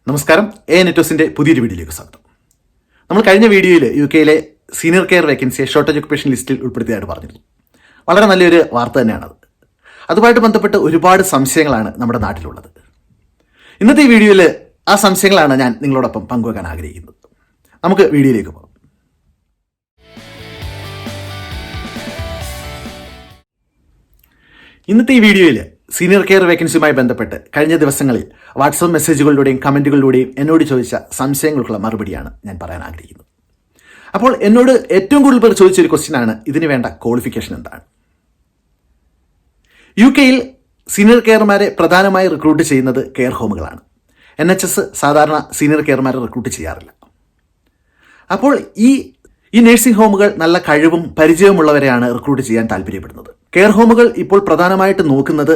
നമസ്കാരം. നെറ്റോസിന്റെ പുതിയൊരു വീഡിയോയിലേക്ക് സ്വാഗതം. നമ്മൾ കഴിഞ്ഞ വീഡിയോയിൽ UK-യിലെ സീനിയർ കെയർ വേക്കൻസിയെ ഷോർട്ടേജ് ഒക്യുപ്പേഷൻ ലിസ്റ്റിൽ ഉൾപ്പെടുത്തിയതായിട്ട് പറഞ്ഞിരുന്നു. വളരെ നല്ലൊരു വാർത്ത തന്നെയാണത്. അതുമായിട്ട് ബന്ധപ്പെട്ട് ഒരുപാട് സംശയങ്ങളാണ് നമ്മുടെ നാട്ടിലുള്ളത്. ഇന്നത്തെ ഈ വീഡിയോയിൽ ആ സംശയങ്ങളാണ് ഞാൻ നിങ്ങളോടൊപ്പം പങ്കുവെക്കാൻ ആഗ്രഹിക്കുന്നത്. നമുക്ക് വീഡിയോയിലേക്ക് പോകാം. ഇന്നത്തെ ഈ വീഡിയോയിൽ സീനിയർ കെയർ വേക്കൻസിയുമായി ബന്ധപ്പെട്ട് കഴിഞ്ഞ ദിവസങ്ങളിൽ വാട്സപ്പ് മെസ്സേജുകളിലൂടെയും കമൻറ്റുകളിലൂടെയും എന്നോട് ചോദിച്ച സംശയങ്ങൾക്കുള്ള മറുപടിയാണ് ഞാൻ പറയാൻ ആഗ്രഹിക്കുന്നത്. അപ്പോൾ എന്നോട് ഏറ്റവും കൂടുതൽ പേർ ചോദിച്ചൊരു ക്വസ്റ്റ്യനാണ്, ഇതിന് വേണ്ട ക്വാളിഫിക്കേഷൻ എന്താണ്? UK-യിൽ സീനിയർ കെയർമാരെ പ്രധാനമായി റിക്രൂട്ട് ചെയ്യുന്നത് കെയർ ഹോമുകളാണ്. NHS സാധാരണ സീനിയർ കെയർമാരെ റിക്രൂട്ട് ചെയ്യാറില്ല. അപ്പോൾ ഈ നഴ്സിംഗ് ഹോമുകൾ നല്ല കഴിവും പരിചയമുള്ളവരെയാണ് റിക്രൂട്ട് ചെയ്യാൻ താല്പര്യപ്പെടുന്നത്. കെയർ ഹോമുകൾ ഇപ്പോൾ പ്രധാനമായിട്ട് നോക്കുന്നത്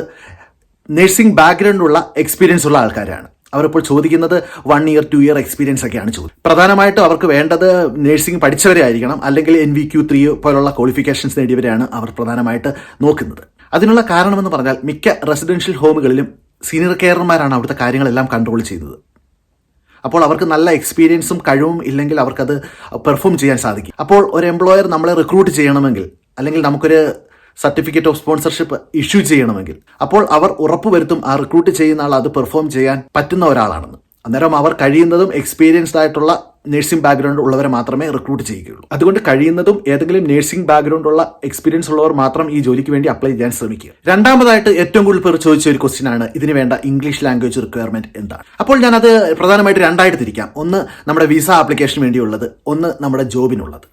നഴ്സിംഗ് ബാക്ക്ഗ്രൗണ്ടുള്ള എക്സ്പീരിയൻസ് ഉള്ള ആൾക്കാരാണ്. അവരിപ്പോൾ ചോദിക്കുന്നത് 1 year 2 year എക്സ്പീരിയൻസ് ഒക്കെയാണ് ചോദിക്കുന്നത്. പ്രധാനമായിട്ടും അവർക്ക് വേണ്ടത് നഴ്സിംഗ് പഠിച്ചവരെ ആയിരിക്കണം, അല്ലെങ്കിൽ NVQ3 പോലുള്ള ക്വാളിഫിക്കേഷൻസ് നേടിയവരെയാണ് അവർ പ്രധാനമായിട്ട് നോക്കുന്നത്. അതിനുള്ള കാരണമെന്ന് പറഞ്ഞാൽ മിക്ക റെസിഡൻഷ്യൽ ഹോമുകളിലും സീനിയർ കെയർമാരാണ് അവിടുത്തെ കാര്യങ്ങളെല്ലാം കൺട്രോൾ ചെയ്യുന്നത്. അപ്പോൾ അവർക്ക് നല്ല എക്സ്പീരിയൻസും കഴിവും ഇല്ലെങ്കിൽ അവർക്കത് പെർഫോം ചെയ്യാൻ സാധിക്കും. അപ്പോൾ ഒരു എംപ്ലോയർ നമ്മളെ റിക്രൂട്ട് ചെയ്യണമെങ്കിൽ, അല്ലെങ്കിൽ നമുക്കൊരു സർട്ടിഫിക്കറ്റ് ഓഫ് സ്പോൺസർഷിപ്പ് ഇഷ്യൂ ചെയ്യണമെങ്കിൽ, അപ്പോൾ അവർ ഉറപ്പുവരുത്തും ആ റിക്രൂട്ട് ചെയ്യുന്ന ആൾ അത് പെർഫോം ചെയ്യാൻ പറ്റുന്ന ഒരാളാണെന്ന്. അന്നേരം അവർ കഴിയുന്നതും എക്സ്പീരിയൻസ്ഡ് ആയിട്ടുള്ള നഴ്സിംഗ് ബാക്ക്ഗ്രൗണ്ട് ഉള്ളവരെ മാത്രമേ റിക്രൂട്ട് ചെയ്യുകയുള്ളൂ. അതുകൊണ്ട് കഴിയുന്നതും ഏതെങ്കിലും നഴ്സിംഗ് ബാക്ക്ഗ്രൗണ്ട് ഉള്ള എക്സ്പീരിയൻസ് ഉള്ളവർ മാത്രം ഈ ജോലിക്ക് വേണ്ടി അപ്ലൈ ചെയ്യാൻ ശ്രമിക്കുക. രണ്ടാമതായിട്ട് ഏറ്റവും കൂടുതൽ പേർ ചോദിച്ച ഒരു ക്വസ്റ്റ്യൻ ആണ്, ഇതിന് വേണ്ട ഇംഗ്ലീഷ് ലാംഗ്വേജ് റിക്വയർമെന്റ് എന്താണ്? അപ്പോൾ ഞാനത് പ്രധാനമായിട്ട് രണ്ടായിട്ട് തിരിക്കാം. ഒന്ന് നമ്മുടെ വിസ ആപ്ലിക്കേഷന് വേണ്ടിയുള്ളത്, ഒന്ന് നമ്മുടെ ജോബിനുള്ളത്.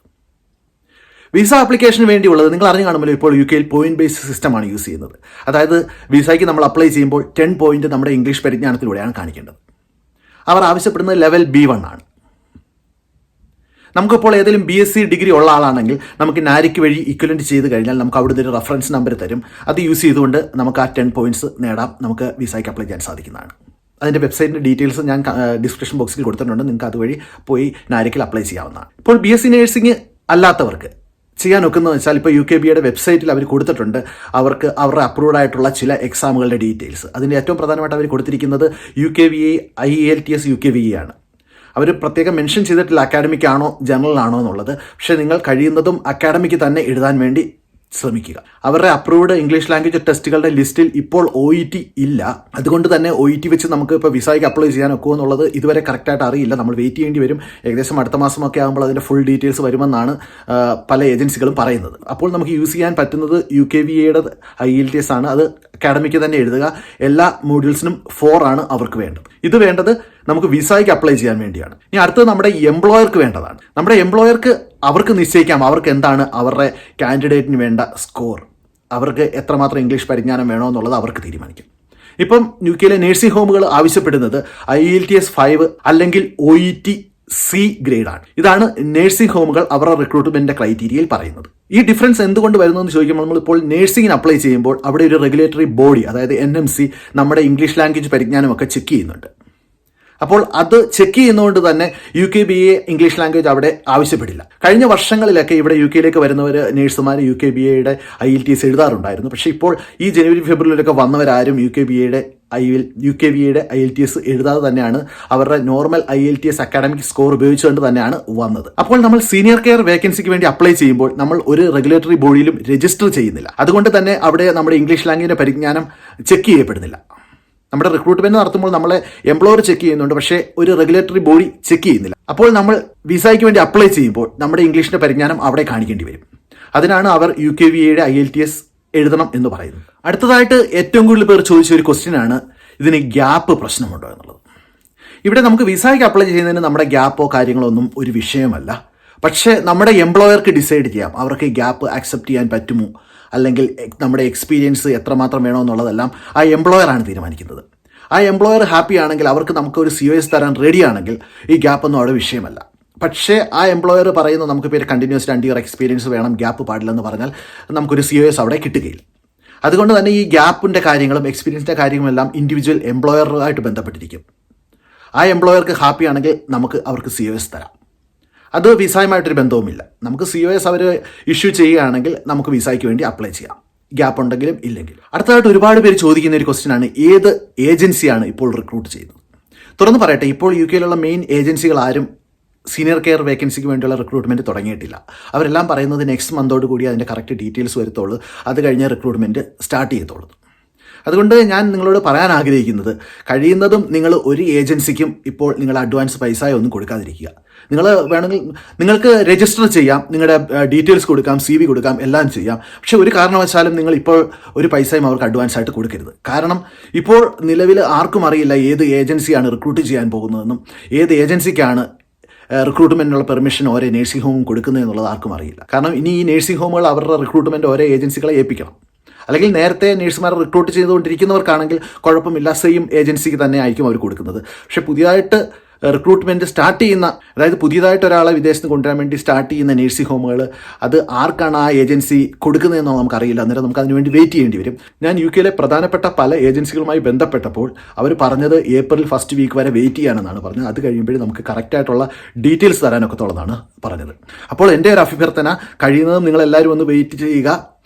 വിസ ആപ്ലിക്കേഷന് വേണ്ടിയുള്ളത് നിങ്ങൾ അറിഞ്ഞു കാണുമല്ലോ, ഇപ്പോൾ UK-യിൽ പോയിന്റ് ബേസ്ഡ് സിസ്റ്റമാണ് യൂസ് ചെയ്യുന്നത്. അതായത് വിസയ്ക്ക് നമ്മൾ അപ്ലൈ ചെയ്യുമ്പോൾ 10 പോയിന്റ് നമ്മുടെ ഇംഗ്ലീഷ് പരിജ്ഞാനത്തിലൂടെയാണ് കാണിക്കേണ്ടത്. അവർ ആവശ്യപ്പെടുന്നത് ലെവൽ B1 ആണ്. നമുക്കിപ്പോൾ ഏതെങ്കിലും BSc ഡിഗ്രി ഉള്ള ആളാണെങ്കിൽ നമുക്ക് നാരിക്ക് വഴി ഇക്വലന്റ് ചെയ്ത് കഴിഞ്ഞാൽ നമുക്ക് അവിടുത്തെ ഒരു റെഫറൻസ് നമ്പർ തരും. അത് യൂസ് ചെയ്തുകൊണ്ട് നമുക്ക് ആ 10 പോയിന്റ്സ് നേടാം. നമുക്ക് വിസയ്ക്ക് അപ്ലൈ ചെയ്യാൻ സാധിക്കുന്നതാണ്. അതിൻ്റെ വെബ്സൈറ്റിൻ്റെ ഡീറ്റെയിൽസ് ഞാൻ ഡിസ്ക്രിപ്ഷൻ ബോക്സിൽ കൊടുത്തിട്ടുണ്ട്. നിങ്ങൾക്ക് അതുവഴി പോയി നാരിക്കിൽ അപ്ലൈ ചെയ്യാവുന്നതാണ്. ഇപ്പോൾ BSc നഴ്സിംഗ് അല്ലാത്തവർക്ക് ചെയ്യാൻ ഒക്കുന്നതെന്ന് വെച്ചാൽ, ഇപ്പോൾ UKBയുടെ വെബ്സൈറ്റിൽ അവർ കൊടുത്തിട്ടുണ്ട് അവർക്ക് അവരുടെ അപ്രൂവ്ഡ് ആയിട്ടുള്ള ചില എക്സാമുകളുടെ ഡീറ്റെയിൽസ്. അതിൻ്റെ ഏറ്റവും പ്രധാനമായിട്ട് അവർ കൊടുത്തിരിക്കുന്നത് UKVA, IELTS, UKVA ആണ്. അവർ പ്രത്യേകം മെൻഷൻ ചെയ്തിട്ടില്ല അക്കാഡമിക് ആണോ ജനറൽ ആണോ എന്നുള്ളത്. പക്ഷേ നിങ്ങൾ കഴിയുന്നതും അക്കാഡമിക്ക് തന്നെ എഴുതാൻ വേണ്ടി ശ്രമിക്കുക. അവരുടെ അപ്രൂവ്ഡ് ഇംഗ്ലീഷ് ലാംഗ്വേജ് ടെസ്റ്റുകളുടെ ലിസ്റ്റിൽ ഇപ്പോൾ OET ഇല്ല. അതുകൊണ്ട് തന്നെ OET വെച്ച് നമുക്ക് ഇപ്പോൾ വിസയ്ക്ക് അപ്ലൈ ചെയ്യാൻ ഒക്കുമോ എന്നുള്ളത് ഇതുവരെ കറക്റ്റായിട്ട് അറിയില്ല. നമ്മൾ വെയിറ്റ് ചെയ്യേണ്ടി വരും. ഏകദേശം അടുത്ത മാസമൊക്കെ ആകുമ്പോൾ അതിൻ്റെ ഫുൾ ഡീറ്റെയിൽസ് വരുമെന്നാണ് പല ഏജൻസികളും പറയുന്നത്. അപ്പോൾ നമുക്ക് യൂസ് ചെയ്യാൻ പറ്റുന്നത് UKVAയുടെ IELTS ആണ്. അത് അക്കാഡമിക്ക് തന്നെ എഴുതുക. എല്ലാ മോഡ്യൂൾസിനും 4 ആണ് അവർക്ക് വേണ്ടത്. ഇത് വേണ്ടത് നമുക്ക് വിസയ്ക്ക് അപ്ലൈ ചെയ്യാൻ വേണ്ടിയാണ്. ഇനി അടുത്തത് നമ്മുടെ എംപ്ലോയർക്ക് വേണ്ടതാണ്. നമ്മുടെ എംപ്ലോയർക്ക് അവർക്ക് നിശ്ചയിക്കാം അവർക്ക് എന്താണ് അവരുടെ കാൻഡിഡേറ്റിന് വേണ്ട സ്കോർ, അവർക്ക് എത്രമാത്രം ഇംഗ്ലീഷ് പരിജ്ഞാനം വേണോ എന്നുള്ളത് അവർക്ക് തീരുമാനിക്കാം. ഇപ്പം UK-യിലെ നഴ്സിംഗ് ഹോമുകൾ ആവശ്യപ്പെടുന്നത് IELTS 5 അല്ലെങ്കിൽ OET C ഗ്രേഡാണ്. ഇതാണ് നഴ്സിംഗ് ഹോമുകൾ അവരുടെ റിക്രൂട്ട്മെന്റിന്റെ ക്രൈറ്റീരിയയിൽ പറയുന്നത്. ഈ ഡിഫറൻസ് എന്തുകൊണ്ട് വരുന്നതെന്ന് ചോദിക്കുമ്പോൾ, നമ്മളിപ്പോൾ നഴ്സിംഗിന് അപ്ലൈ ചെയ്യുമ്പോൾ അവിടെ ഒരു റെഗുലേറ്ററി ബോഡി, അതായത് NMC, നമ്മുടെ ഇംഗ്ലീഷ് ലാംഗ്വേജ് പരിജ്ഞാനമൊക്കെ ചെക്ക് ചെയ്യുന്നുണ്ട്. അപ്പോൾ അത് ചെക്ക് ചെയ്യുന്നതുകൊണ്ട് തന്നെ UKBA ഇംഗ്ലീഷ് ലാംഗ്വേജ് അവിടെ ആവശ്യപ്പെടില്ല. കഴിഞ്ഞ വർഷങ്ങളിലൊക്കെ ഇവിടെ UK-യിലേക്ക് വരുന്നവർ നഴ്സുമാർ UKBAയുടെ IELTS എഴുതാറുണ്ടായിരുന്നു. പക്ഷേ ഇപ്പോൾ ഈ ജനുവരി ഫെബ്രുവരിയിലൊക്കെ വന്നവരാരും UKBAയുടെ IELTS എഴുതാതെ തന്നെയാണ് അവരുടെ നോർമൽ IELTS അക്കാഡമിക് സ്കോർ ഉപയോഗിച്ചുകൊണ്ട് തന്നെയാണ് വന്നത്. അപ്പോൾ നമ്മൾ സീനിയർ കെയർ വേക്കൻസിക്ക് വേണ്ടി അപ്ലൈ ചെയ്യുമ്പോൾ നമ്മൾ ഒരു റെഗുലേറ്ററി ബോഡിയിലും രജിസ്റ്റർ ചെയ്യുന്നില്ല. അതുകൊണ്ട് തന്നെ അവിടെ നമ്മുടെ ഇംഗ്ലീഷ് ലാംഗ്വേജിന്റെ പരിജ്ഞാനം ചെക്ക് ചെയ്യപ്പെടുന്നില്ല. നമ്മുടെ റിക്രൂട്ട്മെന്റ് നടത്തുമ്പോൾ നമ്മളെ എംപ്ലോയർ ചെക്ക് ചെയ്യുന്നുണ്ട്, പക്ഷേ ഒരു റെഗുലേറ്ററി ബോഡി ചെക്ക് ചെയ്യുന്നില്ല. അപ്പോൾ നമ്മൾ വിസയ്ക്ക് വേണ്ടി അപ്ലൈ ചെയ്യുമ്പോൾ നമ്മുടെ ഇംഗ്ലീഷിന്റെ പരിജ്ഞാനം അവിടെ കാണിക്കേണ്ടി വരും. അതിനാണ് അവർ UKVAയുടെ IELTS എഴുതണം എന്ന് പറയുന്നത്. അടുത്തതായിട്ട് ഏറ്റവും കൂടുതൽ പേർ ചോദിച്ച ഒരു ക്വസ്റ്റ്യൻ ആണ്, ഇതിന് ഗ്യാപ്പ് പ്രശ്നമുണ്ടോ എന്നുള്ളത്. ഇവിടെ നമുക്ക് വിസയ്ക്ക് അപ്ലൈ ചെയ്യുന്നതിന് നമ്മുടെ ഗ്യാപ്പോ കാര്യങ്ങളോ ഒന്നും ഒരു വിഷയമല്ല. പക്ഷേ നമ്മുടെ എംപ്ലോയർക്ക് ഡിസൈഡ് ചെയ്യാം അവർക്ക് ഗ്യാപ്പ് ആക്സെപ്റ്റ് ചെയ്യാൻ പറ്റുമോ, അല്ലെങ്കിൽ നമ്മുടെ എക്സ്പീരിയൻസ് എത്രമാത്രം വേണോ എന്നുള്ളതെല്ലാം ആ എംപ്ലോയറാണ് തീരുമാനിക്കുന്നത്. ആ എംപ്ലോയർ ഹാപ്പി ആണെങ്കിൽ അവർക്ക് നമുക്കൊരു COS തരാൻ റെഡി ആണെങ്കിൽ ഈ ഗ്യാപ്പൊന്നും അവിടെ വിഷയമല്ല. പക്ഷേ ആ എംപ്ലോയർ പറയുന്നത് നമുക്ക് പേര് കണ്ടിന്യൂസ് 2 year എക്സ്പീരിയൻസ് വേണം, ഗ്യാപ്പ് പാടില്ലെന്ന് പറഞ്ഞാൽ നമുക്കൊരു COS അവിടെ കിട്ടുകയില്ല. അതുകൊണ്ട് തന്നെ ഈ ഗ്യാപ്പിൻ്റെ കാര്യങ്ങളും എക്സ്പീരിയൻസിൻ്റെ കാര്യങ്ങളെല്ലാം ഇൻഡിവിജ്വൽ എംപ്ലോയറുമായിട്ട് ബന്ധപ്പെട്ടിരിക്കും. ആ എംപ്ലോയർക്ക് ഹാപ്പി ആണെങ്കിൽ നമുക്ക് അവർക്ക് COS തരാം. അത് വിസയുമായിട്ടൊരു ബന്ധവുമില്ല. നമുക്ക് COS അവർ ഇഷ്യൂ ചെയ്യുകയാണെങ്കിൽ നമുക്ക് വിസയ്ക്ക് വേണ്ടി അപ്ലൈ ചെയ്യാം, ഗ്യാപ്പ് ഉണ്ടെങ്കിലും ഇല്ലെങ്കിലും. അടുത്തതായിട്ട് ഒരുപാട് പേര് ചോദിക്കുന്ന ഒരു ക്വസ്റ്റ്യൻ ആണ്, ഏത് ഏജൻസിയാണ് ഇപ്പോൾ റിക്രൂട്ട് ചെയ്യുന്നത്? തുറന്ന് പറയട്ടെ, ഇപ്പോൾ യു കെയിലുള്ള മെയിൻ ഏജൻസികൾ ആരും സീനിയർ കെയർ വേക്കൻസിക്ക് വേണ്ടിയുള്ള റിക്രൂട്ട്മെൻറ്റ് തുടങ്ങിയിട്ടില്ല. അവരെല്ലാം പറയുന്നത് നെക്സ്റ്റ് മന്തോട് കൂടി അതിൻ്റെ കറക്റ്റ് ഡീറ്റെയിൽസ് വരുത്തുള്ളൂ, അത് കഴിഞ്ഞ് റിക്രൂട്ട്മെൻറ്റ് സ്റ്റാർട്ട് ചെയ്യത്തുള്ളൂ. അതുകൊണ്ട് ഞാൻ നിങ്ങളോട് പറയാൻ ആഗ്രഹിക്കുന്നത്, കഴിയുന്നതും നിങ്ങൾ ഒരു ഏജൻസിക്കും ഇപ്പോൾ നിങ്ങളുടെ അഡ്വാൻസ് പൈസയൊന്നും കൊടുക്കാതിരിക്കുക. നിങ്ങൾ വേണമെങ്കിൽ നിങ്ങൾക്ക് രജിസ്റ്റർ ചെയ്യാം, നിങ്ങളുടെ ഡീറ്റെയിൽസ് കൊടുക്കാം, CV കൊടുക്കാം, എല്ലാം ചെയ്യാം. പക്ഷേ ഒരു കാരണവശാലും നിങ്ങൾ ഇപ്പോൾ ഒരു പൈസയും അവർക്ക് അഡ്വാൻസ് ആയിട്ട് കൊടുക്കരുത്. കാരണം ഇപ്പോൾ നിലവിൽ ആർക്കും അറിയില്ല ഏത് ഏജൻസിയാണ് റിക്രൂട്ട് ചെയ്യാൻ പോകുന്നതെന്നും ഏത് ഏജൻസിക്കാണ് റിക്രൂട്ട്മെൻറ്റിനുള്ള പെർമിഷൻ ഓരോ നേഴ്സിംഗ് ഹോമും കൊടുക്കുന്നത് എന്നുള്ളത് ആർക്കും അറിയില്ല. കാരണം ഇനി ഈ നേഴ്സിംഗ് ഹോമുകൾ അവരുടെ റിക്രൂട്ട്മെൻറ്റ് ഓരോ ഏജൻസികളെ ഏൽപ്പിക്കണം. അല്ലെങ്കിൽ നേരത്തെ നേഴ്സുമാരെ റിക്രൂട്ട് ചെയ്തുകൊണ്ടിരിക്കുന്നവർക്കാണെങ്കിൽ കുഴപ്പമില്ല, സെയിം ഏജൻസിക്ക് തന്നെ ആയിരിക്കും അവർ കൊടുക്കുന്നത്. പക്ഷേ പുതിയതായിട്ട് റിക്രൂട്ട്മെൻറ്റ് സ്റ്റാർട്ട് ചെയ്യുന്ന, അതായത് പുതിയതായിട്ട് ഒരാളെ വിദേശത്ത് കൊണ്ടുവരാൻ വേണ്ടി സ്റ്റാർട്ട് ചെയ്യുന്ന നേഴ്സിംഗ് ഹോമുകൾ അത് ആർക്കാണ് ആ ഏജൻസി കൊടുക്കുന്നതെന്നോ നമുക്കറിയില്ല. അന്നേരം നമുക്ക് അതിനുവേണ്ടി വെയിറ്റ് ചെയ്യേണ്ടി വരും. ഞാൻ യു കെയിലെ പ്രധാനപ്പെട്ട പല ഏജൻസികളുമായി ബന്ധപ്പെട്ടപ്പോൾ അവർ പറഞ്ഞത് ഏപ്രിൽ ഫസ്റ്റ് വീക്ക് വരെ വെയിറ്റ് ചെയ്യാനെന്നാണ് പറഞ്ഞത്. അത് കഴിയുമ്പോഴേ നമുക്ക് കറക്റ്റായിട്ടുള്ള ഡീറ്റെയിൽസ് തരാനൊക്കത്തുള്ളതാണ് പറഞ്ഞത്. അപ്പോൾ എൻ്റെ ഒരു അഭ്യർത്ഥന, കഴിയുന്നതും നിങ്ങളെല്ലാവരും ഒന്ന് വെയിറ്റ് ചെയ്യുക.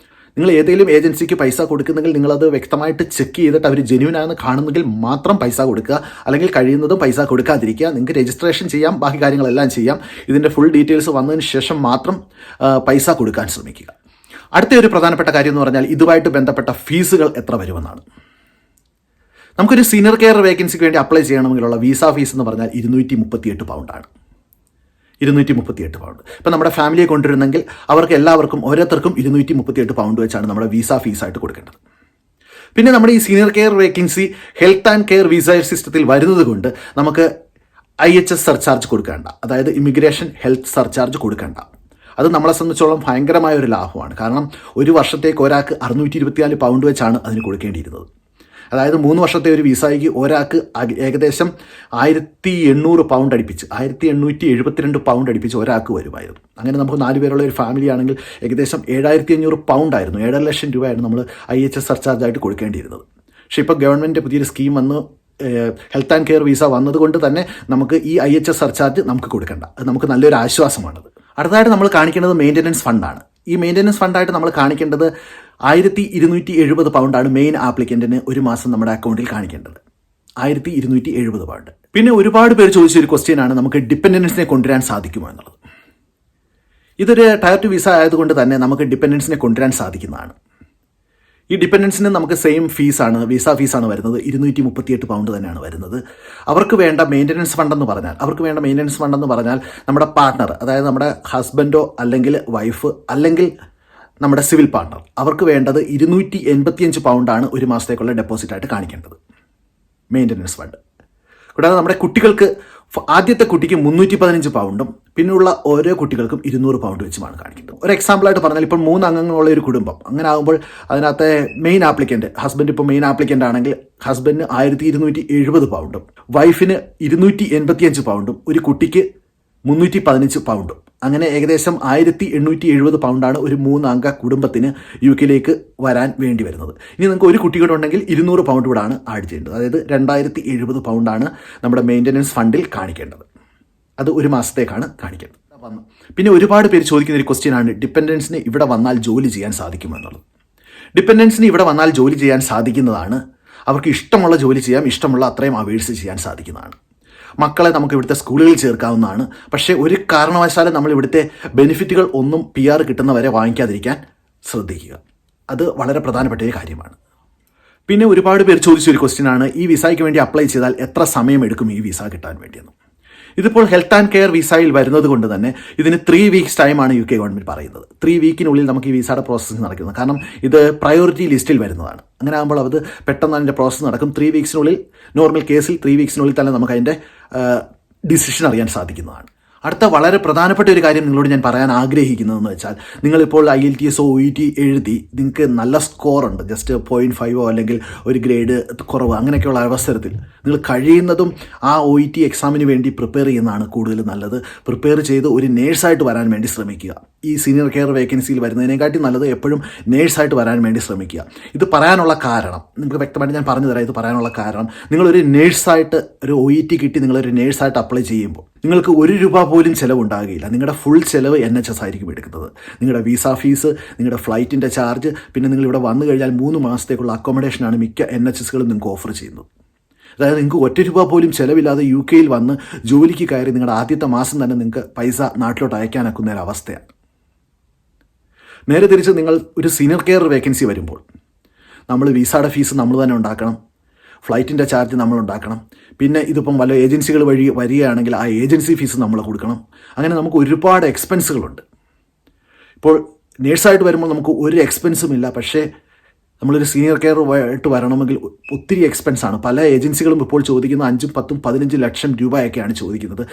നിങ്ങൾ ഏതെങ്കിലും ഏജൻസിക്ക് പൈസ കൊടുക്കുന്നെങ്കിൽ നിങ്ങളത് വ്യക്തമായിട്ട് ചെക്ക് ചെയ്തിട്ട് അവർ ജെന്യൂനാണെന്ന് കാണുന്നെങ്കിൽ മാത്രം പൈസ കൊടുക്കുക, അല്ലെങ്കിൽ കഴിയുന്നതും പൈസ കൊടുക്കാതിരിക്കുക. നിങ്ങൾക്ക് രജിസ്ട്രേഷൻ ചെയ്യാം, ബാക്കി കാര്യങ്ങളെല്ലാം ചെയ്യാം. ഇതിൻ്റെ ഫുൾ ഡീറ്റെയിൽസ് വന്നതിന് ശേഷം മാത്രം പൈസ കൊടുക്കാൻ ശ്രമിക്കുക. അടുത്ത ഒരു പ്രധാനപ്പെട്ട കാര്യം എന്ന് പറഞ്ഞാൽ ഇതുമായിട്ട് ബന്ധപ്പെട്ട ഫീസുകൾ എത്ര വരുമെന്നാണ്. നമുക്കൊരു സീനിയർ കെയർ വേക്കൻസിക്ക് വേണ്ടി അപ്ലൈ ചെയ്യണമെങ്കിലുള്ള വിസ ഫീസ് എന്ന് പറഞ്ഞാൽ 238 പൗണ്ടാണ്. 238 പൗണ്ട്. ഇപ്പം നമ്മുടെ ഫാമിലിയെ കൊണ്ടുവരുന്നെങ്കിൽ അവർക്ക് എല്ലാവർക്കും ഓരോരുത്തർക്കും 238 പൗണ്ട് വെച്ചാണ് നമ്മുടെ വിസ ഫീസായിട്ട് കൊടുക്കേണ്ടത്. പിന്നെ നമ്മുടെ ഈ senior care vacancy health and care visa സിസ്റ്റത്തിൽ വരുന്നത് കൊണ്ട് നമുക്ക് IHS സർചാർജ് കൊടുക്കേണ്ട, അതായത് ഇമിഗ്രേഷൻ ഹെൽത്ത് സർചാർജ് കൊടുക്കേണ്ട. അത് നമ്മളെ സംബന്ധിച്ചോളം ഭയങ്കരമായ ഒരു ലാഭമാണ്. കാരണം ഒരു വർഷത്തേക്ക് ഒരാൾക്ക് 624 പൗണ്ട് വെച്ചാണ് അതിന് കൊടുക്കേണ്ടിയിരുന്നത്. അതായത് 3 വർഷത്തെ ഒരു വിസയ്ക്ക് ഒരാൾക്ക് ഏകദേശം 1800 പൗണ്ട് അടുപ്പിച്ച് 1872 പൗണ്ട് അടുപ്പിച്ച് ഒരാൾക്ക് വരുമായിരുന്നു. അങ്ങനെ നമുക്ക് 4 പേരുള്ള ഒരു ഫാമിലി ആണെങ്കിൽ ഏകദേശം 7500 പൗണ്ട് ആയിരുന്നു, 7.5 ലക്ഷം രൂപയായിരുന്നു നമ്മൾ IHS സർചാർജായിട്ട് കൊടുക്കേണ്ടിയിരുന്നത്. പക്ഷേ ഇപ്പോൾ ഗവൺമെൻറ് പുതിയൊരു സ്കീം വന്ന് ഹെൽത്ത് ആൻഡ് കെയർ വിസ വന്നതുകൊണ്ട് തന്നെ നമുക്ക് ഈ IHS സർചാർജ് നമുക്ക് കൊടുക്കേണ്ട. അത് നമുക്ക് നല്ലൊരു ആശ്വാസമാണത്. അടുത്തതായിട്ട് നമ്മൾ കാണിക്കേണ്ടത് മെയിൻ്റനൻസ് ഫണ്ടാണ്. ഈ മെയിൻ്റനൻസ് ഫണ്ടായിട്ട് നമ്മൾ കാണിക്കേണ്ടത് 1270 പൗണ്ടാണ് മെയിൻ ആപ്ലിക്കൻറ്റിന് ഒരു മാസം നമ്മുടെ അക്കൗണ്ടിൽ കാണിക്കേണ്ടത്. 1270 പൗണ്ട്. പിന്നെ ഒരുപാട് പേര് ചോദിച്ചൊരു ക്വസ്റ്റ്യനാണ്, നമുക്ക് ഡിപ്പെൻഡൻസിനെ കൊണ്ടുവരാൻ സാധിക്കുമോ എന്നുള്ളത്. ഇതൊരു ടയർ 2 വിസ ആയതുകൊണ്ട് തന്നെ നമുക്ക് ഡിപ്പെൻഡൻസിനെ കൊണ്ടുവരാൻ സാധിക്കുന്നതാണ്. ഈ ഡിപ്പെൻഡൻസിന് നമുക്ക് സെയിം ഫീസാണ്, വിസ ഫീസാണ് വരുന്നത്. 238 പൗണ്ട് തന്നെയാണ് വരുന്നത്. അവർക്ക് വേണ്ട മെയിൻ്റനൻസ് ഫണ്ടെന്ന് പറഞ്ഞാൽ നമ്മുടെ പാർട്ട്ണർ, അതായത് നമ്മുടെ ഹസ്ബൻഡോ അല്ലെങ്കിൽ വൈഫ് അല്ലെങ്കിൽ നമ്മുടെ സിവിൽ പാർട്ട്ണർ, അവർക്ക് വേണ്ടത് 285 പൗണ്ടാണ് ഒരു മാസത്തേക്കുള്ള ഡെപ്പോസിറ്റായിട്ട് കാണിക്കേണ്ടത് മെയിൻ്റനൻസ് ഫണ്ട്. കൂടാതെ നമ്മുടെ കുട്ടികൾക്ക് ആദ്യത്തെ കുട്ടിക്ക് 315 പൗണ്ടും പിന്നെയുള്ള ഓരോ കുട്ടികൾക്കും 200 പൗണ്ട് വെച്ചുമാണ് കാണിക്കുന്നത്. ഒരു എക്സാമ്പിളായിട്ട് പറഞ്ഞാൽ ഇപ്പോൾ 3 അംഗങ്ങളുള്ള ഒരു കുടുംബം, അങ്ങനെ ആകുമ്പോൾ അതിനകത്തെ മെയിൻ ആപ്ലിക്കൻ്റ് ഹസ്ബൻഡ്, ഇപ്പോൾ മെയിൻ ആപ്ലിക്കൻ്റ് ആണെങ്കിൽ ഹസ്ബൻഡിന് 1270 പൗണ്ടും വൈഫിന് 285 പൗണ്ടും ഒരു കുട്ടിക്ക് 315 പൗണ്ടും, അങ്ങനെ ഏകദേശം 1870 പൗണ്ടാണ് ഒരു 3 അംഗ കുടുംബത്തിന് യു കെയിലേക്ക് വരാൻ വേണ്ടി വരുന്നത്. ഇനി നിങ്ങൾക്ക് ഒരു കുട്ടി കൂടെ ഉണ്ടെങ്കിൽ 200 പൗണ്ട് കൂടാണ് ആഡ് ചെയ്യേണ്ടത്. അതായത് 2070 പൗണ്ടാണ് നമ്മുടെ മെയിൻ്റനൻസ് ഫണ്ടിൽ കാണിക്കേണ്ടത്. അത് ഒരു മാസത്തേക്കാണ് കാണിക്കേണ്ടത്. പിന്നെ ഒരുപാട് പേര് ചോദിക്കുന്ന ഒരു ക്വസ്റ്റ്യനാണ്, ഡിപ്പെൻഡൻസിന് ഇവിടെ വന്നാൽ ജോലി ചെയ്യാൻ സാധിക്കുമോ എന്നുള്ളത്. ഡിപ്പെൻഡൻസിന് ഇവിടെ വന്നാൽ ജോലി ചെയ്യാൻ സാധിക്കുന്നതാണ്. അവർക്ക് ഇഷ്ടമുള്ള ജോലി ചെയ്യാം, ഇഷ്ടമുള്ള അത്രയും അവേഴ്സ് ചെയ്യാൻ സാധിക്കുന്നതാണ്. മക്കളെ നമുക്ക് ഇവിടുത്തെ സ്കൂളുകളിൽ ചേർക്കാവുന്നതാണ്. പക്ഷേ ഒരു കാരണവശാലും നമ്മൾ ഇവിടുത്തെ ബെനിഫിറ്റുകൾ ഒന്നും PR കിട്ടുന്നവരെ വാങ്ങിക്കാതിരിക്കാൻ ശ്രദ്ധിക്കുക. അത് വളരെ പ്രധാനപ്പെട്ട ഒരു കാര്യമാണ്. പിന്നെ ഒരുപാട് പേര് ചോദിച്ചൊരു ക്വസ്റ്റ്യനാണ്, ഈ വിസയ്ക്ക് വേണ്ടി അപ്ലൈ ചെയ്താൽ എത്ര സമയമെടുക്കും ഈ വിസ കിട്ടാൻ വേണ്ടിയെന്ന്. ഇതിപ്പോൾ ഹെൽത്ത് ആൻഡ് കെയർ വിസയിൽ വരുന്നത് കൊണ്ട് തന്നെ ഇതിന് 3 വീക്സ് ടൈമാണ് UK ഗവൺമെൻറ് പറയുന്നത്. 3 വീക്കിനുള്ളിൽ നമുക്ക് ഈ വിസയുടെ പ്രോസസ്സ് നടക്കുന്നത്. കാരണം ഇത് പ്രയോറിറ്റി ലിസ്റ്റിൽ വരുന്നതാണ്. അങ്ങനെ ആകുമ്പോൾ അത് പെട്ടെന്ന് അതിൻ്റെ പ്രോസസ്സ് നടക്കും. 3 വീക്സിനുള്ളിൽ, നോർമൽ കേസിൽ 3 വീക്സിനുള്ളിൽ തന്നെ നമുക്ക് അതിൻ്റെ ഡിസിഷൻ അറിയാൻ സാധിക്കുന്നതാണ്. അടുത്ത വളരെ പ്രധാനപ്പെട്ട ഒരു കാര്യം നിങ്ങളോട് ഞാൻ പറയാൻ ആഗ്രഹിക്കുന്നതെന്ന് വെച്ചാൽ, നിങ്ങളിപ്പോൾ IELTS OET എഴുതി നിങ്ങൾക്ക് നല്ല സ്കോറുണ്ട്, ജസ്റ്റ് 0.5 അല്ലെങ്കിൽ ഒരു ഗ്രേഡ് കുറവ്, അങ്ങനെയൊക്കെയുള്ള അവസരത്തിൽ നിങ്ങൾ കഴിയുന്നതും ആ OET എക്സാമിന് വേണ്ടി പ്രിപ്പയർ ചെയ്യുന്നതാണ് കൂടുതൽ നല്ലത്. പ്രിപ്പയർ ചെയ്ത് ഒരു നേഴ്സായിട്ട് വരാൻ വേണ്ടി ശ്രമിക്കുക. ഈ സീനിയർ കെയർ വേക്കൻസിയിൽ വരുന്നതിനെക്കാട്ടി നല്ലത് എപ്പോഴും നേഴ്സായിട്ട് വരാൻ വേണ്ടി ശ്രമിക്കുക. ഇത് പറയാനുള്ള കാരണം നിങ്ങൾക്ക് വ്യക്തമായിട്ട് ഞാൻ പറഞ്ഞു തരാം. ഇത് പറയാനുള്ള കാരണം, നിങ്ങളൊരു നേഴ്സായിട്ട് ഒരു OET കിട്ടി നിങ്ങളൊരു നേഴ്സായിട്ട് അപ്ലൈ ചെയ്യുമ്പോൾ നിങ്ങൾക്ക് 1 രൂപ പോലും ചിലവുണ്ടാകുകയില്ല. നിങ്ങളുടെ ഫുൾ ചിലവ് NHS ആയിരിക്കും എടുക്കുന്നത്. നിങ്ങളുടെ വിസ ഫീസ്, നിങ്ങളുടെ ഫ്ലൈറ്റിൻ്റെ ചാർജ്, പിന്നെ നിങ്ങൾ ഇവിടെ വന്നു കഴിഞ്ഞാൽ 3 മാസത്തേക്കുള്ള അക്കോമഡേഷനാണ് മിക്ക NHSകളും നിങ്ങൾക്ക് ഓഫർ ചെയ്യുന്നത്. അതായത് നിങ്ങൾക്ക് ഒറ്റ രൂപ പോലും ചിലവില്ലാതെ UK വന്ന് ജോലിക്ക് കയറി നിങ്ങളുടെ ആദ്യത്തെ മാസം തന്നെ നിങ്ങൾക്ക് പൈസ നാട്ടിലോട്ട് അയക്കാനൊക്കുന്ന ഒരു അവസ്ഥയാണ്. നേരെ തിരിച്ച് നിങ്ങൾ ഒരു സീനിയർ കെയർ വേക്കൻസി വരുമ്പോൾ നമ്മൾ വിസയുടെ ഫീസ് നമ്മൾ തന്നെ ഉണ്ടാക്കണം, ഫ്ലൈറ്റിൻ്റെ ചാർജ് നമ്മൾ ഉണ്ടാക്കണം, പിന്നെ ഇതിപ്പം വല്ല ഏജൻസികൾ വഴി വരികയാണെങ്കിൽ ആ ഏജൻസി ഫീസ് നമ്മൾ കൊടുക്കണം. അങ്ങനെ നമുക്ക് ഒരുപാട് എക്സ്പെൻസുകളുണ്ട്. ഇപ്പോൾ നേഴ്സായിട്ട് വരുമ്പോൾ നമുക്ക് ഒരു എക്സ്പെൻസും ഇല്ല. പക്ഷേ നമ്മളൊരു സീനിയർ കെയർ ആയിട്ട് വരണമെങ്കിൽ ഒത്തിരി എക്സ്പെൻസാണ്. പല ഏജൻസികളും ഇപ്പോൾ ചോദിക്കുന്നത് 5, 10, 15 ലക്ഷം രൂപയൊക്കെയാണ് ചോദിക്കുന്നത്.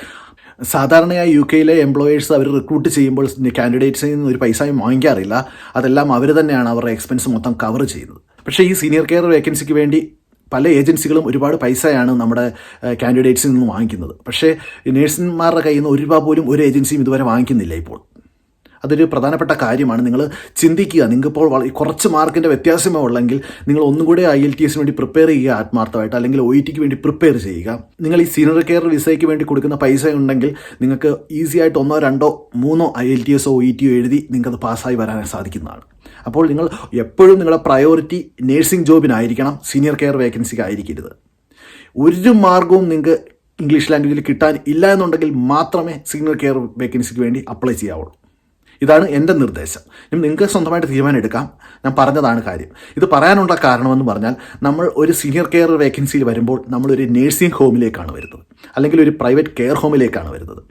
സാധാരണയായി UK എംപ്ലോയേഴ്സ് അവർ റിക്രൂട്ട് ചെയ്യുമ്പോൾ കാൻഡിഡേറ്റ്സിൽ നിന്ന് ഒരു പൈസയും വാങ്ങിക്കാറില്ല. അതെല്ലാം അവർ തന്നെയാണ് അവരുടെ എക്സ്പെൻസ് മൊത്തം കവർ ചെയ്യുന്നത്. പക്ഷേ ഈ സീനിയർ കെയർ വേക്കൻസിക്ക് വേണ്ടി പല ഏജൻസികളും ഒരുപാട് പൈസയാണ് നമ്മുടെ കാൻഡിഡേറ്റ്സിൽ നിന്ന് വാങ്ങിക്കുന്നത്. പക്ഷേ നേഴ്സുമാരുടെ കയ്യിൽ നിന്ന് ഒരു രൂപ പോലും ഒരു ഏജൻസിയും ഇതുവരെ വാങ്ങിക്കുന്നില്ല. ഇപ്പോൾ അതൊരു പ്രധാനപ്പെട്ട കാര്യമാണ്. നിങ്ങൾ ചിന്തിക്കുക, നിങ്ങൾക്കിപ്പോൾ കുറച്ച് മാർക്കിൻ്റെ വ്യത്യാസമേ ഉള്ളെങ്കിൽ നിങ്ങൾ ഒന്നും കൂടെ IELTS വേണ്ടി പ്രിപ്പയർ ചെയ്യുക ആത്മാർത്ഥമായിട്ട്, അല്ലെങ്കിൽ OET വേണ്ടി പ്രിപ്പയർ ചെയ്യുക. നിങ്ങൾ ഈ സീനിയർ കെയർ വിസയ്ക്ക് വേണ്ടി കൊടുക്കുന്ന പൈസ ഉണ്ടെങ്കിൽ നിങ്ങൾക്ക് ഈസി ആയിട്ട് 1, 2, 3 IELTS OET എഴുതി നിങ്ങൾക്കത് പാസ്സായി വരാൻ സാധിക്കുന്നതാണ്. അപ്പോൾ നിങ്ങൾ എപ്പോഴും നിങ്ങളുടെ പ്രയോറിറ്റി നേഴ്സിംഗ് ജോബിനായിരിക്കണം, സീനിയർ കെയർ വേക്കൻസിക്ക് ആയിരിക്കരുത്. ഒരു മാർഗവും നിങ്ങൾക്ക് ഇംഗ്ലീഷ് ലാംഗ്വേജിൽ കിട്ടാൻ ഇല്ല എന്നുണ്ടെങ്കിൽ മാത്രമേ സീനിയർ കെയർ വേക്കൻസിക്ക് വേണ്ടി അപ്ലൈ ചെയ്യാവുള്ളൂ. ഇതാണ് എൻ്റെ നിർദ്ദേശം. നിങ്ങൾക്ക് സ്വന്തമായിട്ട് തീരുമാനം എടുക്കാം. ഞാൻ പറഞ്ഞതാണ് കാര്യം. ഇത് പറയാനുള്ള കാരണമെന്ന് പറഞ്ഞാൽ നമ്മൾ ഒരു സീനിയർ കെയർ വേക്കൻസിയിൽ വരുമ്പോൾ നമ്മളൊരു നേഴ്സിംഗ് ഹോമിലേക്കാണ് വരുന്നത്, അല്ലെങ്കിൽ ഒരു പ്രൈവറ്റ് കെയർ ഹോമിലേക്കാണ് വരുന്നത്.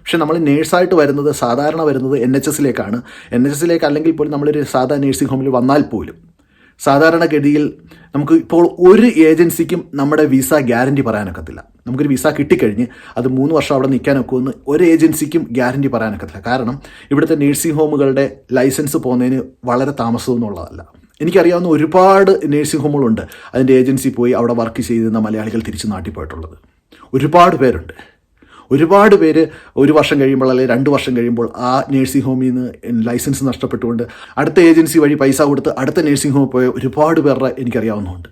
പക്ഷേ നമ്മൾ നേഴ്സായിട്ട് വരുന്നത് സാധാരണ വരുന്നത് NHSലേക്കാണ്. NHSലേക്ക് അല്ലെങ്കിൽ പോലും നമ്മളൊരു സാധാരണ നേഴ്സിംഗ് ഹോമിൽ വന്നാൽ പോലും സാധാരണഗതിയിൽ നമുക്ക് ഇപ്പോൾ ഒരു ഏജൻസിക്കും നമ്മുടെ വിസ ഗ്യാരണ്ടി പറയാനൊക്കത്തില്ല. നമുക്കൊരു വിസ കിട്ടിക്കഴിഞ്ഞ് അത് 3 വർഷം അവിടെ നിൽക്കാനൊക്കുമെന്ന് ഒരു ഏജൻസിക്കും ഗ്യാരണ്ടി പറയാനൊക്കത്തില്ല. കാരണം ഇവിടുത്തെ നേഴ്സിംഗ് ഹോമുകളുടെ ലൈസൻസ് പോകുന്നതിന് വളരെ താമസമൊന്നുമുള്ളതല്ല. എനിക്കറിയാവുന്ന ഒരുപാട് നേഴ്സിംഗ് ഹോമുകളുണ്ട്, അതിൻ്റെ ഏജൻസി പോയി അവിടെ വർക്ക് ചെയ്തിരുന്ന മലയാളികൾ തിരിച്ച് നാട്ടിൽ പോയിട്ടുള്ളത് ഒരുപാട് പേരുണ്ട്. ഒരുപാട് പേര് 1 വർഷം കഴിയുമ്പോൾ അല്ലെങ്കിൽ 2 വർഷം കഴിയുമ്പോൾ ആ നേഴ്സിംഗ് ഹോമിൽ നിന്ന് ലൈസൻസ് നഷ്ടപ്പെട്ടുകൊണ്ട് അടുത്ത ഏജൻസി വഴി പൈസ കൊടുത്ത് അടുത്ത നേഴ്സിംഗ് ഹോമിൽ പോയ ഒരുപാട് പേരുടെ എനിക്കറിയാവുന്നതുണ്ട്.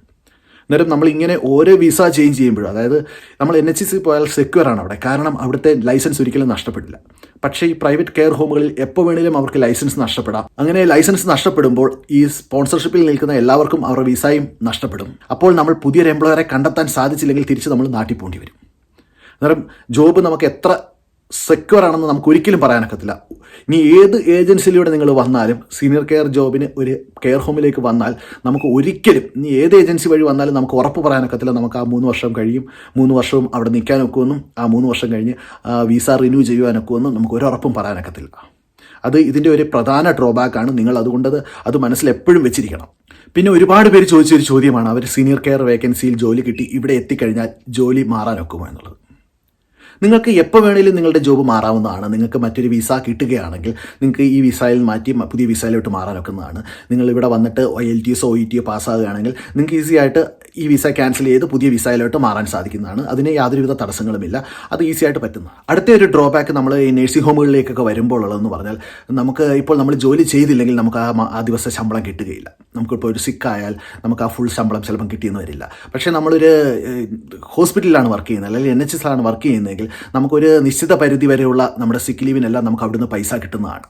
അന്നേരം നമ്മളിങ്ങനെ ഓരോ വിസ ചേഞ്ച് ചെയ്യുമ്പോഴും, അതായത് നമ്മൾ NHS പോയാൽ സെക്യൂർ ആണ് അവിടെ, കാരണം അവിടുത്തെ ലൈസൻസ് ഒരിക്കലും നഷ്ടപ്പെടില്ല. പക്ഷേ ഈ പ്രൈവറ്റ് കെയർ ഹോമുകളിൽ എപ്പോൾ വേണമെങ്കിലും അവർക്ക് ലൈസൻസ് നഷ്ടപ്പെടാം. അങ്ങനെ ലൈസൻസ് നഷ്ടപ്പെടുമ്പോൾ ഈ സ്പോൺസർഷിപ്പിൽ നിൽക്കുന്ന എല്ലാവർക്കും അവരുടെ വിസയും നഷ്ടപ്പെടും. അപ്പോൾ നമ്മൾ പുതിയൊരു എംപ്ലോയറെ കണ്ടെത്താൻ സാധിച്ചില്ലെങ്കിൽ തിരിച്ച് നമ്മൾ നാട്ടിൽ പോകേണ്ടി വരും. അന്നേരം ജോബ് നമുക്ക് എത്ര സെക്യൂർ ആണെന്ന് നമുക്ക് ഒരിക്കലും പറയാനൊക്കത്തില്ല. ഇനി ഏത് ഏജൻസിയിലൂടെ നിങ്ങൾ വന്നാലും സീനിയർ കെയർ ജോബിന് ഒരു കെയർ ഹോമിലേക്ക് വന്നാൽ നമുക്ക് ഒരിക്കലും, ഇനി ഏത് ഏജൻസി വഴി വന്നാലും നമുക്ക് ഉറപ്പ് പറയാനൊക്കത്തില്ല നമുക്ക് ആ 3 വർഷം കഴിയും, 3 വർഷവും അവിടെ നിൽക്കാനൊക്കുമെന്നും ആ 3 വർഷം കഴിഞ്ഞ് വിസ റിന്യൂ ചെയ്യുവാനൊക്കുമെന്നും നമുക്ക് ഒരു ഉറപ്പും പറയാനൊക്കത്തില്ല. അത് ഇതിൻ്റെ ഒരു പ്രധാന ഡ്രോബാക്കാണ്. നിങ്ങൾ അതുകൊണ്ട് അത് മനസ്സിൽ എപ്പോഴും വെച്ചിരിക്കണം. പിന്നെ ഒരുപാട് പേര് ചോദിച്ചൊരു ചോദ്യമാണ്, അവർ സീനിയർ കെയർ വേക്കൻസിയിൽ ജോലി കിട്ടി ഇവിടെ എത്തിക്കഴിഞ്ഞാൽ ജോലി മാറാനൊക്കുമോ എന്നുള്ളത്. നിങ്ങൾക്ക് എപ്പോൾ വേണമെങ്കിലും നിങ്ങളുടെ ജോബ് മാറാവുന്നതാണ്. നിങ്ങൾക്ക് മറ്റൊരു വിസ കിട്ടുകയാണെങ്കിൽ നിങ്ങൾക്ക് ഈ വിസയിൽ മാറ്റി പുതിയ വിസയിലോട്ട് മാറാനൊക്കുന്നതാണ്. നിങ്ങൾ ഇവിടെ വന്നിട്ട് IELTS OET പാസ്സാകുകയാണെങ്കിൽ നിങ്ങൾക്ക് ഈസി ആയിട്ട് ഈ വിസ ക്യാൻസൽ ചെയ്ത് പുതിയ വിസയിലോട്ട് മാറാൻ സാധിക്കുന്നതാണ്. അതിന് യാതൊരുവിധ തടസ്സങ്ങളുമില്ല, അത് ഈസി ആയിട്ട് പറ്റുന്നതാണ്. അടുത്ത ഒരു ഡ്രോബാക്ക് നമ്മൾ ഈ നേഴ്സിംഗ് ഹോമുകളിലേക്കൊക്കെ വരുമ്പോൾ ഉള്ളതെന്ന് പറഞ്ഞാൽ, നമുക്ക് ഇപ്പോൾ നമ്മൾ ജോലി ചെയ്തില്ലെങ്കിൽ നമുക്ക് ആ ദിവസം ശമ്പളം കിട്ടുകയില്ല. നമുക്കിപ്പോൾ ഒരു സിക്കായാൽ നമുക്ക് ആ ഫുൾ ശമ്പളം ചിലപ്പം കിട്ടിയെന്ന് വരില്ല. പക്ഷേ നമ്മളൊരു ഹോസ്പിറ്റലിലാണ് വർക്ക് ചെയ്യുന്നത് അല്ലെങ്കിൽ NHSലാണ് വർക്ക് ചെയ്യുന്നതെങ്കിൽ നമുക്കൊരു നിശ്ചിത പരിധി വരെയുള്ള നമ്മുടെ സിക്ക് ലീവിനെല്ലാം നമുക്ക് അവിടുന്ന് പൈസ കിട്ടുന്നതാണ്.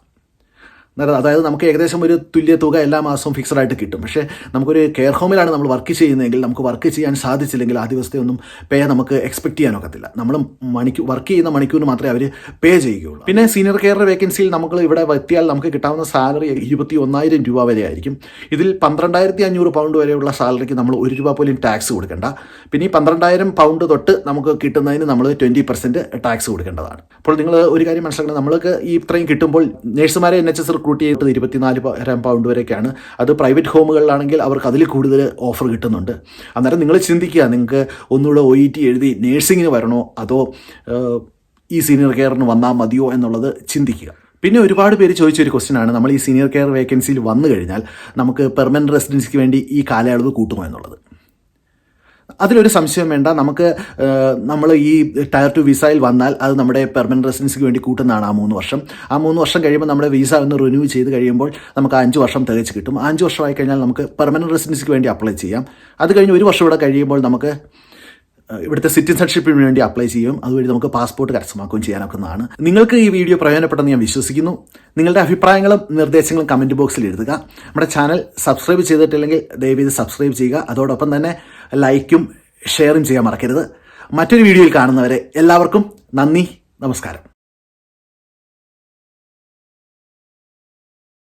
അതായത് നമുക്ക് ഏകദേശം ഒരു തുല്യ തുക എല്ലാ മാസവും ഫിക്സഡ് ആയിട്ട് കിട്ടും. പക്ഷേ നമുക്കൊരു കെയർ ഹോമിലാണ് നമ്മൾ വർക്ക് ചെയ്യുന്നതെങ്കിൽ നമുക്ക് വർക്ക് ചെയ്യാൻ സാധിച്ചില്ലെങ്കിൽ ആ ദിവസത്തെ ഒന്നും പേ നമുക്ക് എക്സ്പെക്ട് ചെയ്യാനൊക്കത്തില്ല. നമ്മൾ വർക്ക് ചെയ്യുന്ന മണിക്കൂറിന് മാത്രമേ അവർ പേ ചെയ്യുകയുള്ളൂ. പിന്നെ സീനിയർ കെയർ വേക്കൻസിയിൽ നമ്മൾ ഇവിടെ എത്തിയാൽ നമുക്ക് കിട്ടാവുന്ന സാലറി 21,000 രൂപ വരെ ആയിരിക്കും. ഇതിൽ 12,500 പൗണ്ട് വരെയുള്ള സാലറിക്ക് നമ്മൾ 1 രൂപ പോലും ടാക്സ് കൊടുക്കേണ്ട. പിന്നെ ഈ 12,000 പൗണ്ട് തൊട്ട് നമുക്ക് കിട്ടുന്നതിന് നമ്മൾ 20% ടാക്സ് കൊടുക്കേണ്ടതാണ്. അപ്പോൾ നിങ്ങൾ ഒരു കാര്യം മനസ്സിലാക്കണം, നമ്മൾക്ക് ഈ ഇത്രയും കിട്ടുമ്പോൾ നേഴ്സുമാരെ NHS റിക്രൂട്ട് ചെയ്തിട്ട് 24,000 പൗണ്ട് വരെയൊക്കെയാണ്. അത് പ്രൈവറ്റ് ഹോമുകളിലാണെങ്കിൽ അവർക്ക് അതിൽ കൂടുതൽ ഓഫർ കിട്ടുന്നുണ്ട്. അന്നേരം നിങ്ങൾ ചിന്തിക്കുക, നിങ്ങൾക്ക് ഒന്നുകൂടെ OET എഴുതി നേഴ്സിങ്ങിന് വരണോ അതോ ഈ സീനിയർ കെയറിന് വന്നാൽ മതിയോ എന്നുള്ളത് ചിന്തിക്കുക. പിന്നെ ഒരുപാട് പേര് ചോദിച്ചൊരു ക്വസ്റ്റ്യനാണ്, നമ്മൾ ഈ സീനിയർ കെയർ വേക്കൻസിയിൽ വന്നു കഴിഞ്ഞാൽ നമുക്ക് പെർമനൻറ്റ് റെസിഡൻസിക്ക് വേണ്ടി ഈ കാലയളവ് കൂട്ടുമോ എന്നുള്ളത്. അതിലൊരു സംശയം വേണ്ട. നമ്മൾ ഈ ടയർ 2 വിസയിൽ വന്നാൽ അത് നമ്മുടെ പെർമനൻറ്റ് റെസിഡൻസിക്ക് വേണ്ടി കൂട്ടുന്നതാണ് ആ 3 വർഷം. ആ 3 വർഷം കഴിയുമ്പോൾ നമ്മുടെ വിസ ഒന്ന് റിന്യൂ ചെയ്ത് കഴിയുമ്പോൾ നമുക്ക് 5 വർഷം തികച്ച് കിട്ടും. 5 വർഷമായി കഴിഞ്ഞാൽ നമുക്ക് പെർമനൻറ്റ് റെസിഡൻസിക്ക് വേണ്ടി അപ്ലൈ ചെയ്യാം. അത് കഴിഞ്ഞ് 1 വർഷം ഇവിടെ കഴിയുമ്പോൾ നമുക്ക് ഇവിടുത്തെ സിറ്റിസൺഷിപ്പിന് വേണ്ടി അപ്ലൈ ചെയ്യും. അതുവഴി നമുക്ക് പാസ്പോർട്ട് കരസ്ഥമാക്കുകയും ചെയ്യാനൊക്കുന്നതാണ്. നിങ്ങൾക്ക് ഈ വീഡിയോ പ്രയോജനപ്പെട്ടെന്ന് ഞാൻ വിശ്വസിക്കുന്നു. നിങ്ങളുടെ അഭിപ്രായങ്ങളും നിർദ്ദേശങ്ങളും കമൻറ്റ് ബോക്സിൽ എഴുതുക. നമ്മുടെ ചാനൽ സബ്സ്ക്രൈബ് ചെയ്തിട്ടില്ലെങ്കിൽ ദയവേത് സബ്സ്ക്രൈബ് ചെയ്യുക. അതോടൊപ്പം തന്നെ ലൈക്കും ഷെയറും ചെയ്യാൻ മറക്കരുത്. മറ്റൊരു വീഡിയോയിൽ കാണുന്നവരെ എല്ലാവർക്കും നന്ദി, നമസ്കാരം.